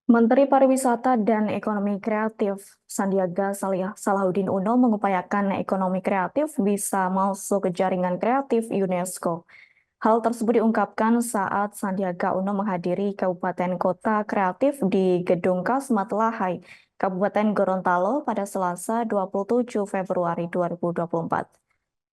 Menteri Pariwisata dan Ekonomi Kreatif Sandiaga Salahuddin Uno mengupayakan ekonomi kreatif bisa masuk ke jaringan kreatif UNESCO. Hal tersebut diungkapkan saat Sandiaga Uno menghadiri Kabupaten Kota Kreatif di Gedung Kasmat Lahai, Kabupaten Gorontalo pada Selasa 27 Februari 2024.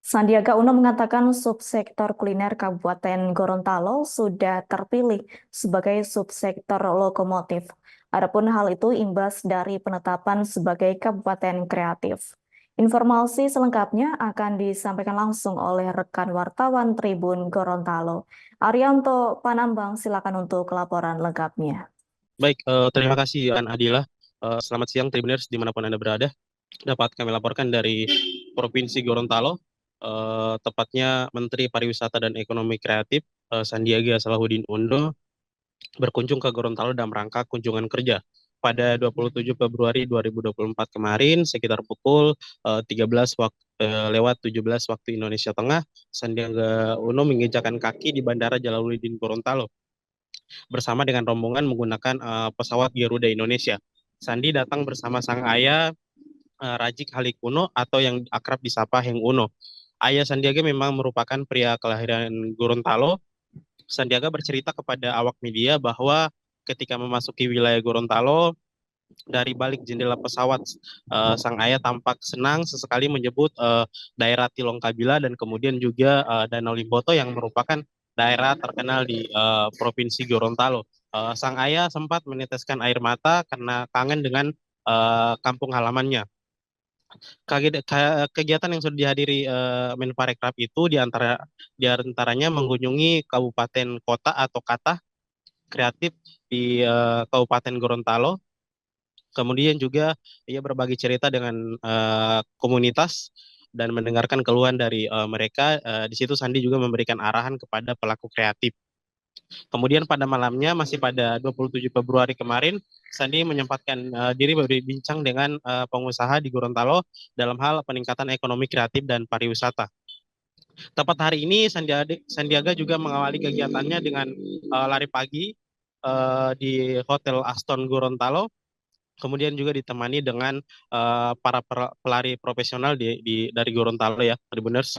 Sandiaga Uno mengatakan subsektor kuliner Kabupaten Gorontalo sudah terpilih sebagai subsektor lokomotif. Adapun hal itu imbas dari penetapan sebagai kabupaten kreatif. Informasi selengkapnya akan disampaikan langsung oleh rekan wartawan Tribun Gorontalo. Arianto Panambang, silakan untuk laporan lengkapnya. Baik, terima kasih An Adila. Selamat siang Tribuners dimanapun Anda berada. Dapat kami laporkan dari Provinsi Gorontalo, tepatnya Menteri Pariwisata dan Ekonomi Kreatif Sandiaga Salahuddin Uno berkunjung ke Gorontalo dalam rangka kunjungan kerja. Pada 27 Februari 2024 kemarin, sekitar pukul 13 lewat 17 waktu Indonesia Tengah, Sandiaga Uno menginjakan kaki di Bandara Jalaluddin Gorontalo bersama dengan rombongan menggunakan pesawat Garuda Indonesia. Sandi datang bersama sang ayah Rajik Halik Uno atau yang akrab disapa Heng Uno. Ayah Sandiaga memang merupakan pria kelahiran Gorontalo. Sandiaga bercerita kepada awak media bahwa ketika memasuki wilayah Gorontalo, dari balik jendela pesawat, sang ayah tampak senang sesekali menyebut daerah Tilong Kabila dan kemudian juga Danau Limboto yang merupakan daerah terkenal di Provinsi Gorontalo. Sang ayah sempat meneteskan air mata karena kangen dengan kampung halamannya. Kegiatan yang sudah dihadiri Menparekraf itu diantaranya mengunjungi kabupaten kota atau kata kreatif di Kabupaten Gorontalo. Kemudian juga ia berbagi cerita dengan komunitas dan mendengarkan keluhan dari mereka. Di situ Sandi juga memberikan arahan kepada pelaku kreatif. Kemudian pada malamnya, masih pada 27 Februari kemarin, Sandi menyempatkan diri berbincang dengan pengusaha di Gorontalo dalam hal peningkatan ekonomi kreatif dan pariwisata. Tepat hari ini, Sandiaga juga mengawali kegiatannya dengan lari pagi di Hotel Aston Gorontalo, kemudian juga ditemani dengan para pelari profesional dari Gorontalo ya, Tribuners.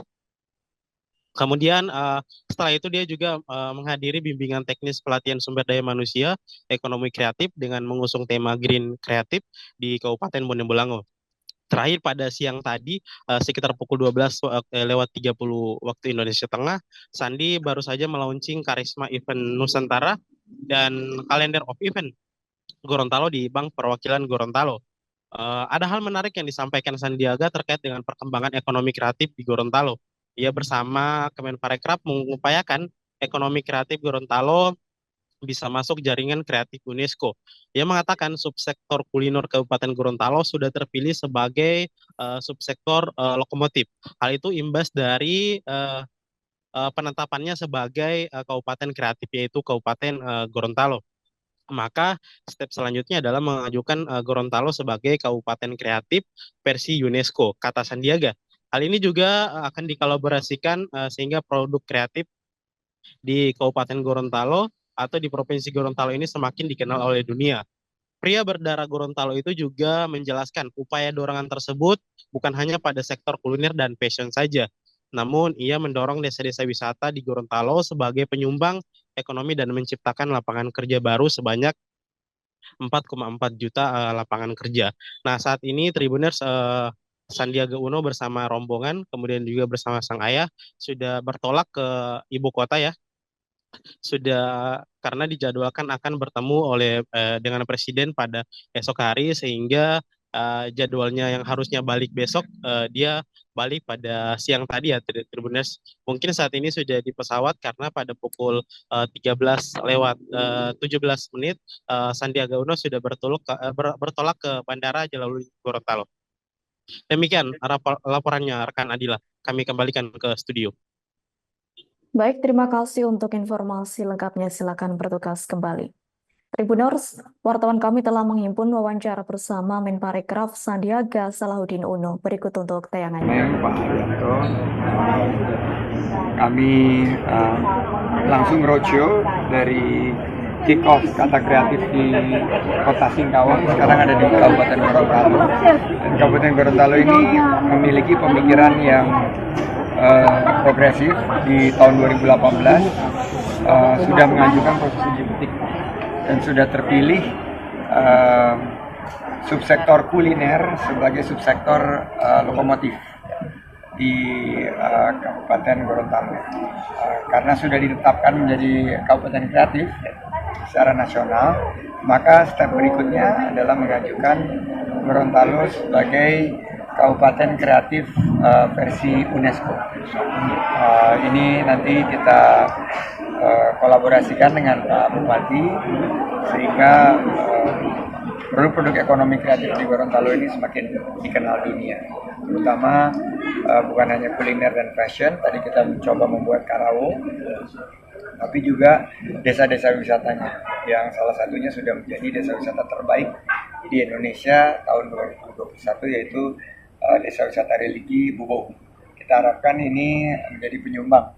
Kemudian setelah itu dia juga menghadiri bimbingan teknis pelatihan sumber daya manusia ekonomi kreatif dengan mengusung tema Green Kreatif di Kabupaten Bone Bolango. Terakhir pada siang tadi, sekitar pukul 12 lewat 30 waktu Indonesia Tengah, Sandi baru saja melaunching Karisma Event Nusantara dan Kalender of Event Gorontalo di Bank Perwakilan Gorontalo. Ada hal menarik yang disampaikan Sandiaga terkait dengan perkembangan ekonomi kreatif di Gorontalo. Ia bersama Kemenparekraf mengupayakan ekonomi kreatif Gorontalo bisa masuk jaringan kreatif UNESCO. Ia mengatakan subsektor kuliner Kabupaten Gorontalo sudah terpilih sebagai subsektor lokomotif. Hal itu imbas dari penetapannya sebagai kabupaten kreatif, yaitu Kabupaten Gorontalo. Maka step selanjutnya adalah mengajukan Gorontalo sebagai kabupaten kreatif versi UNESCO, kata Sandiaga. Hal ini juga akan dikolaborasikan sehingga produk kreatif di Kabupaten Gorontalo atau di Provinsi Gorontalo ini semakin dikenal oleh dunia. Pria berdarah Gorontalo itu juga menjelaskan upaya dorongan tersebut bukan hanya pada sektor kuliner dan fashion saja, namun ia mendorong desa-desa wisata di Gorontalo sebagai penyumbang ekonomi dan menciptakan lapangan kerja baru sebanyak 4,4 juta lapangan kerja. Nah, saat ini Tribuners Sandiaga Uno bersama rombongan, kemudian juga bersama sang ayah, sudah bertolak ke ibu kota ya, sudah karena dijadwalkan akan bertemu dengan presiden pada esok hari sehingga jadwalnya yang harusnya balik besok dia balik pada siang tadi ya Tribuners. Mungkin saat ini sudah di pesawat karena pada pukul 13 lewat 17 menit Sandiaga Uno sudah bertolak ke Bandara Jalaluddin Gorontalo. Demikian laporannya rekan Adila. Kami kembalikan ke studio. Baik, terima kasih untuk informasi lengkapnya. Silakan bertugas kembali. Tribuners, wartawan kami telah menghimpun wawancara bersama Menparekraf Sandiaga Salahuddin Uno. Berikut untuk tayangannya. Pak Arianto, kami langsung roadshow dari kick off kata kreatif di Kota Singkawang, sekarang ada di Kabupaten Gorontalo. Dan Kabupaten Gorontalo ini memiliki pemikiran yang progresif. Di tahun 2018 sudah mengajukan proses uji petik dan sudah terpilih subsektor kuliner sebagai subsektor lokomotif di Kabupaten Gorontalo. Karena sudah ditetapkan menjadi kabupaten kreatif secara nasional, maka step berikutnya adalah mengajukan Gorontalo sebagai kabupaten kreatif versi UNESCO. Ini nanti kita kolaborasikan dengan Pak Bupati sehingga produk-produk ekonomi kreatif di Gorontalo ini semakin dikenal dunia, terutama bukan hanya kuliner dan fashion. Tadi kita mencoba membuat karawo, tapi juga desa-desa wisatanya, yang salah satunya sudah menjadi desa wisata terbaik di Indonesia tahun 2021, yaitu desa wisata religi Bubou. Kita harapkan ini menjadi penyumbang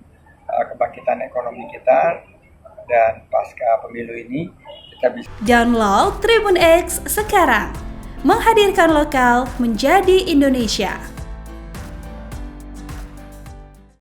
kebangkitan ekonomi kita, dan pasca pemilu ini kita bisa Download Tribun X sekarang, menghadirkan lokal menjadi Indonesia.